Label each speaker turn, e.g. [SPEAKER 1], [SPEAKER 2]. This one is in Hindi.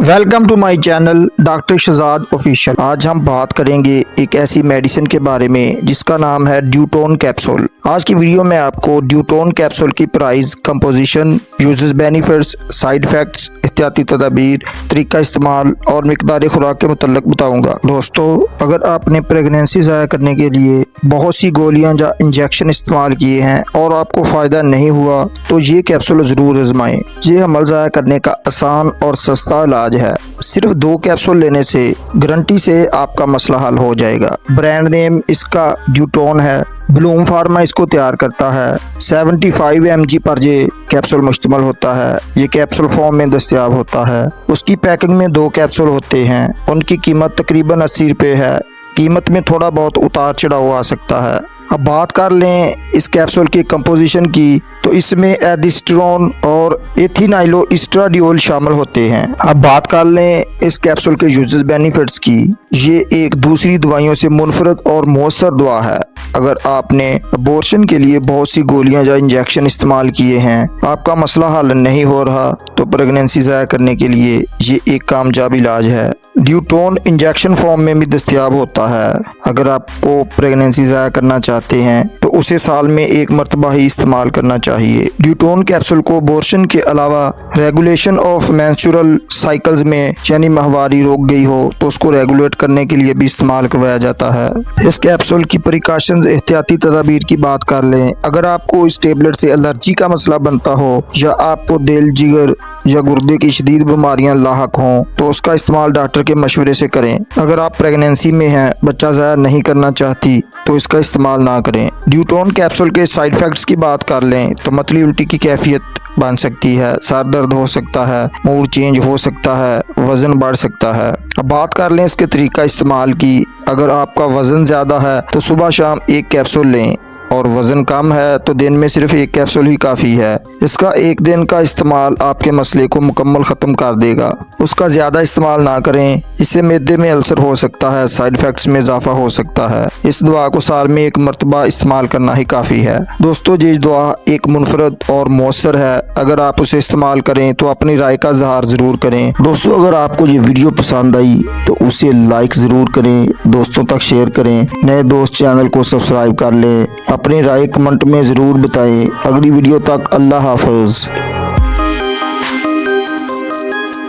[SPEAKER 1] Welcome to my channel doctor Shahzad official. आज हम बात करेंगे एक ऐसी मेडिसिन के बारे में जिसका नाम है ड्यूटोन कैप्सूल। आज की वीडियो में आपको ड्यूटोन कैप्सूल की price, composition, uses, benefits, side effects, एहतियाती तदाबीर, तरीका इस्तेमाल और मिकदार खुराक के मुतल्लिक बताऊंगा। दोस्तों, अगर आपने प्रेगनेंसी ज़ाया करने के लिए बहुत सी गोलियां या इंजेक्शन इस्तेमाल किए हैं और आपको फ़ायदा नहीं हुआ तो ये कैप्सूल ज़रूर आजमाएं। ये हमल ज़ाया करने का आसान और सस्ता इलाज है। सिर्फ 2 कैप्सूल लेने से गारंटी से आपका मसला हल हो जाएगा। ब्रांड नेम इसका ड्यूटोन है। ब्लूम फार्मा इसको तैयार करता है। 75 mg पर ये कैप्सूल मुश्तमिल होता है। ये कैप्सूल फॉर्म में दस्तयाब होता है। उसकी पैकिंग में 2 कैप्सूल होते हैं। उनकी कीमत तकरीबन 80 रुपये है। कीमत में थोड़ा बहुत उतार चढ़ाव आ सकता है। अब बात कर लें इस कैप्सूल की कंपोजिशन की, तो इसमें एडिस्ट्रोन और एथिनाइलोइस्ट्राडियोल शामिल होते हैं। अब बात कर लें इस कैप्सूल के यूजेस, बेनिफिट्स की। ये एक दूसरी दवाइयों से मुनफरद और मौसर दवा है। अगर आपने अबॉर्शन के लिए बहुत सी गोलियां या इंजेक्शन इस्तेमाल किए हैं, आपका मसला हल नहीं हो रहा, तो प्रेगनेंसी ज़ाया करने के लिए ये एक कामयाब इलाज है। ड्यूटोन इंजेक्शन फॉर्म में भी दस्तयाब होता है। अगर आपको प्रेगनेंसी ज़ाया करना चाहते हैं तो उसे साल में 1 मरतबा ही इस्तेमाल करना चाहिए। ड्यूटोन कैप्सूल को अबॉर्शन के अलावा रेगुलेशन ऑफ मेंस्ट्रुअल साइकिल्स में, यानी माहवारी रोक गई हो तो उसको रेगुलेट करने के लिए भी इस्तेमाल करवाया जाता है। इस कैप्सूल की प्रिकॉशंस, एहतियाती तदाबीर की बात कर लें। अगर आपको इस टेबलेट से एलर्जी का मसला बनता हो या आपको दिल, जिगर या गुर्दे की शदीद बीमारियां लाहक हों तो उसका इस्तेमाल डॉक्टर के मशवरे से करें। अगर आप प्रेगनेंसी में हैं, बच्चा ज़ाया नहीं करना चाहती, तो इसका इस्तेमाल ना करें। ड्यूटोन कैप्सूल के साइड इफेक्ट्स की बात कर लें तो मतली उल्टी की कैफियत बन सकती है, सर दर्द हो सकता है, मूड चेंज हो सकता है, वज़न बढ़ सकता है। अब बात कर लें इसके तरीका इस्तेमाल की। अगर आपका वज़न ज़्यादा है तो सुबह शाम 1 कैप्सूल लें और वज़न कम है तो दिन में सिर्फ 1 कैप्सूल ही काफ़ी है। इसका 1 दिन का इस्तेमाल आपके मसले को मुकम्मल ख़त्म कर देगा। उसका ज़्यादा इस्तेमाल ना करें, इससे मैदे में अल्सर हो सकता है, साइड इफ़ेक्ट्स में इजाफा हो सकता है। इस दवा को साल में 1 मरतबा इस्तेमाल करना ही काफ़ी है। दोस्तों, ये दवा एक मुनफरद और मौसर है। अगर आप उसे इस्तेमाल करें तो अपनी राय का इज़हार ज़रूर करें। दोस्तों, अगर आपको ये वीडियो पसंद आई तो उसे लाइक ज़रूर करें, दोस्तों तक शेयर करें। नए दोस्त चैनल को सब्सक्राइब कर लें। अपनी राय कमेंट में ज़रूर बताएं। अगली वीडियो तक अल्लाह हाफ़िज़।